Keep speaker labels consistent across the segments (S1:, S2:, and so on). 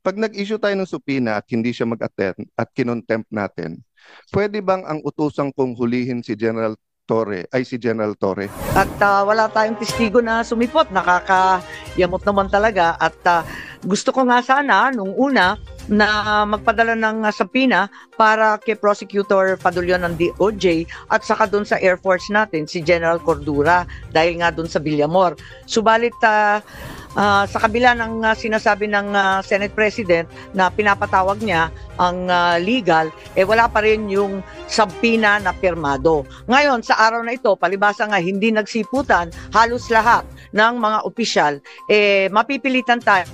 S1: Pag nag-issue tayo ng subpoena at hindi siya mag-attend at kinontempt natin, pwede bang ang utusang kong hulihin si General Torre ay si General Torre?
S2: At wala tayong testigo na sumipot. Nakakayamot naman talaga. At gusto ko nga sana nung una na magpadala ng subpoena para kay Prosecutor Padulyon ng DOJ at saka doon sa Air Force natin, si General Cordura, dahil nga doon sa Villamor. Subalit sa kabila ng sinasabi ng Senate President na pinapatawag niya ang legal, wala pa rin yung subpoena na pirmado. Ngayon, sa araw na ito, palibasa nga hindi nagsiputan halos lahat ng mga opisyal, mapipilitan tayo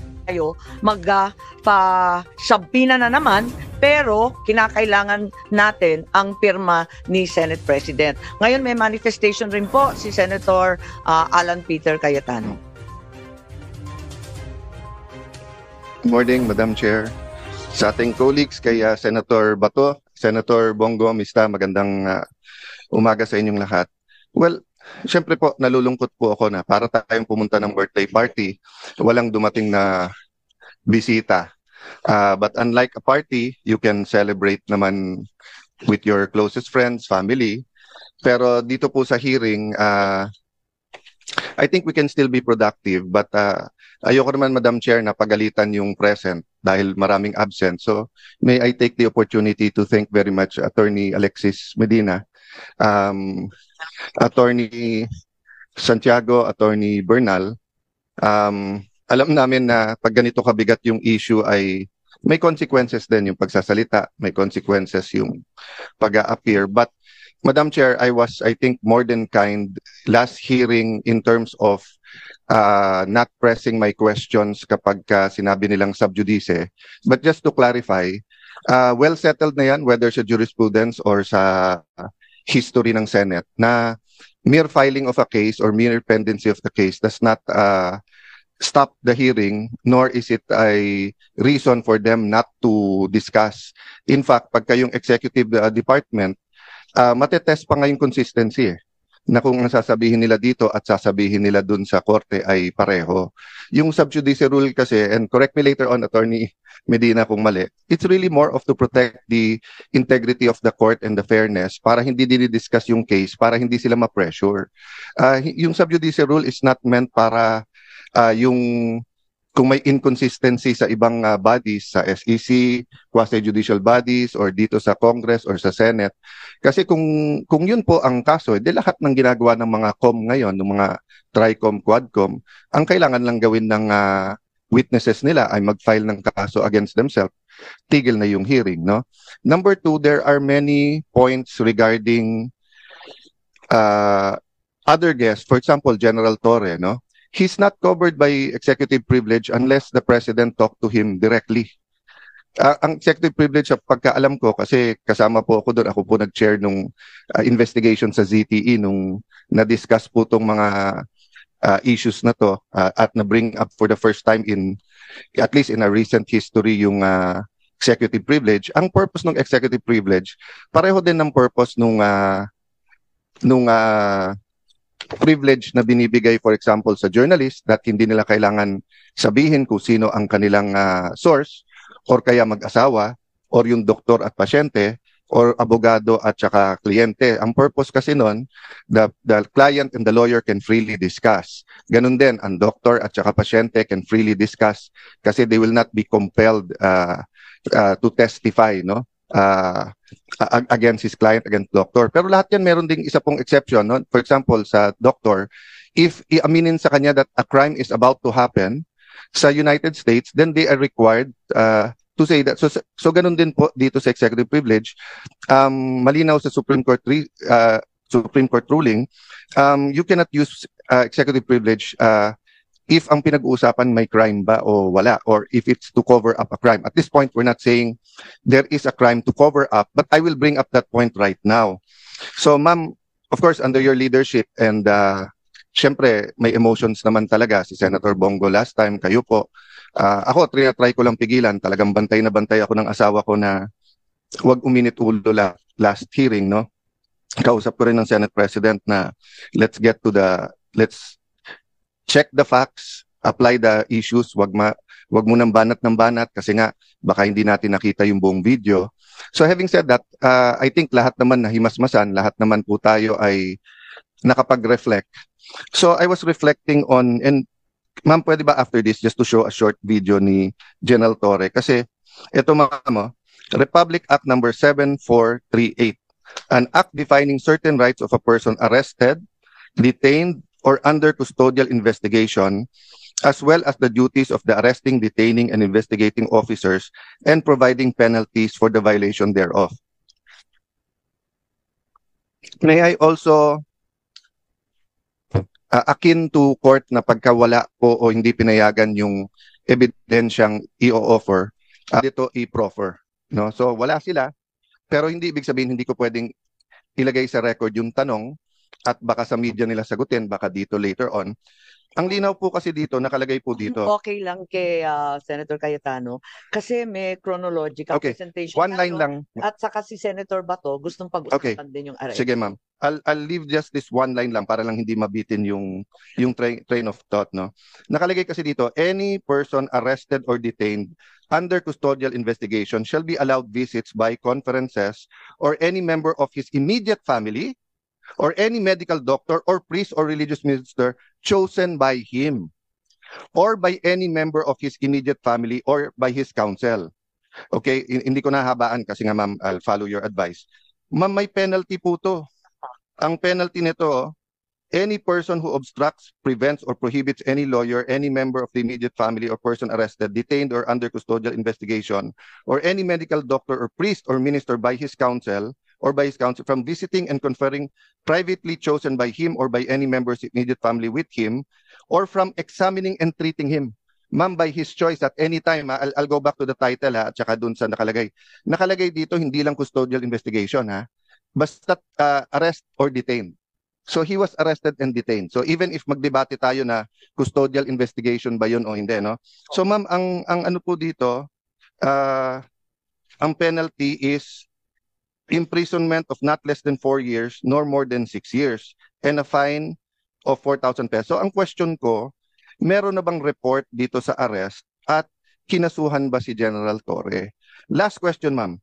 S2: magpa-subpoena na naman, pero kinakailangan natin ang pirma ni Senate President. Ngayon may manifestation rin po si Senator Alan Peter Cayetano.
S1: Morning, Madam Chair. Sa ating colleagues, kay Senator Bato, Senator Bongo, Mista, magandang umaga sa inyong lahat. Well, syempre po, nalulungkot po ako na para tayong pumunta ng birthday party, walang dumating na bisita. But unlike a party, you can celebrate naman with your closest friends, family. Pero dito po sa hearing, I think we can still be productive, but ayoko naman, Madam Chair, na pagalitan yung present dahil maraming absent. So may I take the opportunity to thank very much Attorney Alexis Medina, Attorney Santiago, Attorney Bernal. Alam namin na pag ganito kabigat yung issue ay may consequences din yung pagsasalita, may consequences yung pag-a-appear. But Madam Chair, I think, more than kind last hearing in terms of not pressing my questions kapag sinabi nilang sub judice. But just to clarify, well settled na yan, whether sa jurisprudence or sa history ng Senate, na mere filing of a case or mere pendency of the case does not stop the hearing, nor is it a reason for them not to discuss. In fact, pagka yung executive department, matetest pa nga yung consistency na kung ang sasabihin nila dito at sasabihin nila dun sa korte ay pareho. Yung sub judice rule kasi, and correct me later on, Attorney Medina, kung mali, it's really more of to protect the integrity of the court and the fairness para hindi dinidiscuss yung case, para hindi sila ma-pressure. Yung sub judice rule is not meant para yung kung may inconsistency sa ibang bodies, sa SEC, quasi-judicial bodies, or dito sa Congress or sa Senate. Kasi kung yun po ang kaso, di lahat ng ginagawa ng mga COM ngayon, ng mga TRICOM, QUADCOM, ang kailangan lang gawin ng witnesses nila ay mag-file ng kaso against themselves. Tigil na yung hearing, no? Number two, there are many points regarding other guests. For example, General Torre, no? He's not covered by executive privilege unless the president talk to him directly. Ang executive privilege, pagkaalam ko, kasi kasama po ako doon, ako po nag-chair nung investigation sa ZTE nung na-discuss po itong mga issues na to at na-bring up for the first time in, at least in a recent history, yung executive privilege. Ang purpose ng executive privilege, pareho din ng purpose nung privilege na binibigay, for example, sa journalist, that hindi nila kailangan sabihin kung sino ang kanilang source, or kaya mag-asawa, or yung doktor at pasyente, or abogado at saka kliyente. Ang purpose kasi nun, the client and the lawyer can freely discuss. Ganun din, ang doktor at saka pasyente can freely discuss kasi they will not be compelled to testify, no? Against his client, against doctor. Pero lahat yan meron ding isa pong exception, no? For example, sa doctor, if iaminin sa kanya that a crime is about to happen sa United States, then they are required to say that. So ganun din po dito sa executive privilege. Malinaw sa Supreme Court ruling, you cannot use executive privilege if ang pinag-uusapan may crime ba o wala, or if it's to cover up a crime. At this point, we're not saying there is a crime to cover up, but I will bring up that point right now. So, ma'am, of course, under your leadership, and syempre, may emotions naman talaga si Senator Bongo last time, kayo po. Ako, try ko lang pigilan. Talagang bantay na bantay ako ng asawa ko na huwag uminit ulo last hearing, no? Kausap ko rin ng Senate President na let's check the facts, apply the issues, wag mo nang banat ng banat kasi nga baka hindi natin nakita yung buong video. So having said that, I think lahat naman nahimasmasan, lahat naman po tayo ay nakapag-reflect. So I was reflecting on, and ma'am, pwede ba after this just to show a short video ni General Torre? Kasi ito ma'am, Republic Act number 7438, an act defining certain rights of a person arrested, detained, or under custodial investigation, as well as the duties of the arresting, detaining, and investigating officers, and providing penalties for the violation thereof. May I also, akin to court na pagkawala po o hindi pinayagan yung ebidensyang i-offer, dito i-proffer. No? So wala sila, pero hindi ibig sabihin hindi ko pwedeng ilagay sa record yung tanong at baka sa media nila sagutin, baka dito later on. Ang linaw po kasi dito, nakalagay po dito.
S2: Okay lang kay Senator Cayetano kasi may chronological presentation.
S1: One line lang.
S2: At saka si Senator Bato gustong pag-usapan din yung arrest.
S1: Sige ma'am. I'll leave just this one line lang para lang hindi mabitin yung train of thought, no. Nakalagay kasi dito, any person arrested or detained under custodial investigation shall be allowed visits by conferences or any member of his immediate family or any medical doctor or priest or religious minister chosen by him or by any member of his immediate family or by his counsel. Okay, hindi ko nahabaan kasi nga ma'am, I'll follow your advice. Ma'am, may penalty po to. Ang penalty nito, any person who obstructs, prevents, or prohibits any lawyer, any member of the immediate family or person arrested, detained, or under custodial investigation, or any medical doctor or priest or minister by his counsel from visiting and conferring privately chosen by him or by any member's immediate family with him, or from examining and treating him. Ma'am, by his choice at any time, I'll go back to the title at saka dun sa nakalagay. Nakalagay dito, hindi lang custodial investigation basta arrest or detained. So he was arrested and detained. So even if magdebate tayo na custodial investigation ba yun o hindi, no? So ma'am, ang ano po dito, ang penalty is imprisonment of not less than 4 years nor more than 6 years and a fine of 4,000 pesos. So ang question ko, meron na bang report dito sa arrest at kinasuhan ba si General Torre? Last question ma'am.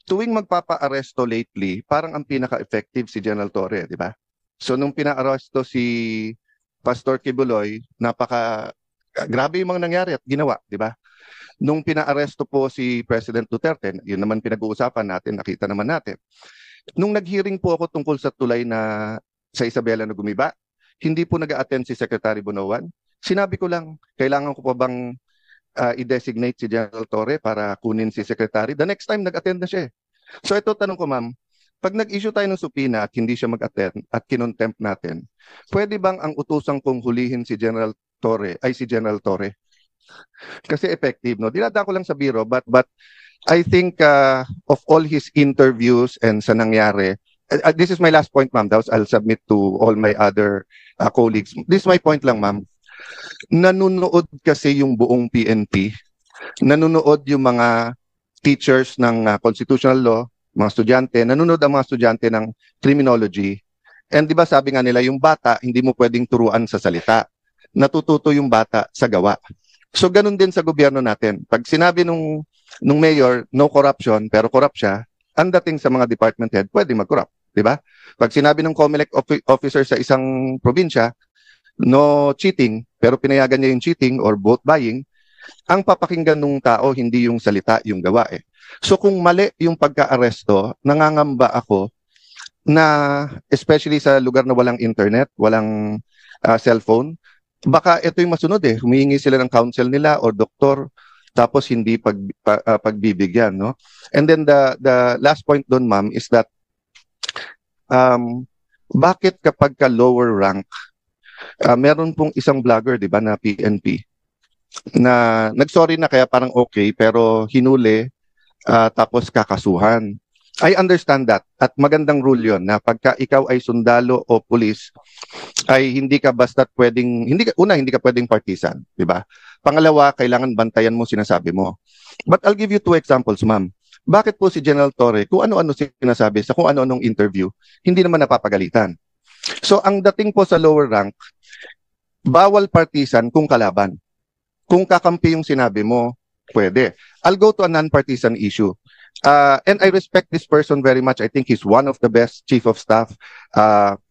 S1: Tuwing magpapa-aresto lately, parang ang pinaka-effective si General Torre, di ba? So nung pina-aresto si Pastor Kibuloy, grabe yung mga nangyari at ginawa, di ba? Nung pina-aresto po si President Duterte, yun naman pinag-uusapan natin, nakita naman natin. Nung nag-hearing po ako tungkol sa tulay na sa Isabela na gumiba, hindi po nag-attend si Secretary Bonoan. Sinabi ko lang, kailangan ko pa bang i-designate si General Torre para kunin si Secretary? The next time, nag-attend na siya. So ito, tanong ko ma'am, pag nag-issue tayo ng subpoena at hindi siya mag-attend at kinontempt natin, pwede bang ang utusang kong hulihin si General Torre ay si General Torre? Kasi effective, no? Dinada ko lang sa biro, but I think of all his interviews and sa nangyari, this is my last point, ma'am. I'll submit to all my other colleagues. This is my point lang, ma'am. Nanunood kasi yung buong PNP, nanunood yung mga teachers ng constitutional law, mga estudyante, nanonood ang mga estudyante ng criminology. And di ba sabi nga nila, yung bata, hindi mo pwedeng turuan sa salita. Natututo yung bata sa gawa. So ganun din sa gobyerno natin. Pag sinabi nung mayor, no corruption, pero corrupt siya, ang dating sa mga department head, pwede mag-corrupt. Di ba? Pag sinabi ng COMELEC officer sa isang probinsya, no cheating, pero pinayagan niya yung cheating or vote buying, ang papakinggan ng tao, hindi yung salita, yung gawa So kung mali yung pagka-aresto, nangangamba ako na especially sa lugar na walang internet, walang cellphone, baka ito yung masunod humihingi sila ng counsel nila o doktor, tapos hindi pagbibigyan, no? And then the last point doon, ma'am, is that bakit kapag ka lower rank, meron pong isang vlogger, di ba, na PNP, na nagsorry na kaya parang okay, pero hinuli, tapos kakasuhan. I understand that. At magandang rule yon na pagka ikaw ay sundalo o pulis, ay hindi ka basta pwedeng, hindi ka pwedeng partisan, di ba? Pangalawa, kailangan bantayan mo sinasabi mo. But I'll give you 2 examples, ma'am. Bakit po si General Torre, kung ano-ano sinasabi sa kung ano-anong interview, hindi naman napapagalitan? So ang dating po sa lower rank, bawal partisan kung kalaban. Kung kakampi yung sinabi mo, pwede. I'll go to a non-partisan issue. And I respect this person very much. I think he's one of the best chief of staff,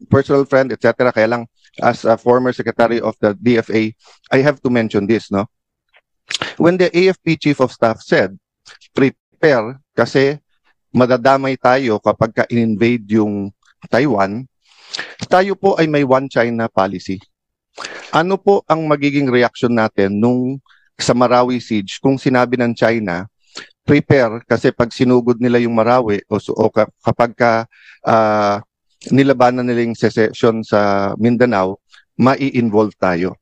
S1: personal friend, etc. Kaya lang, as a former secretary of the DFA, I have to mention this, no? When the AFP chief of staff said, prepare kasi madadamay tayo kapag ka-invade yung Taiwan, tayo po ay may one China policy. Ano po ang magiging reaction natin nung sa Marawi siege kung sinabi ng China, prepare kasi pag sinugod nila yung Marawi o kapag nilabanan nila yung secession sa Mindanao, mai-involve tayo.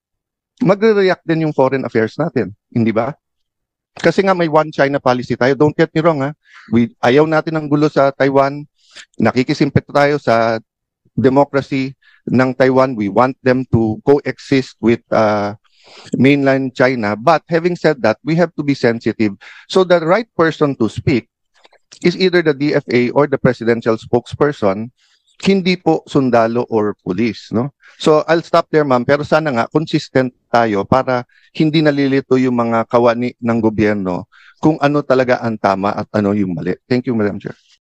S1: Magre-react din yung foreign affairs natin, hindi ba? Kasi nga may one China policy tayo. Don't get me wrong, ha? Ayaw natin ng gulo sa Taiwan. Nakikisimpet tayo sa democracy ng Taiwan. We want them to coexist with mainland China. But having said that, we have to be sensitive. So the right person to speak is either the DFA or the presidential spokesperson, hindi po sundalo or police, no? So I'll stop there, ma'am. Pero sana nga consistent tayo para hindi nalilito yung mga kawani ng gobyerno kung ano talaga ang tama at ano yung mali. Thank you, Madam Chair.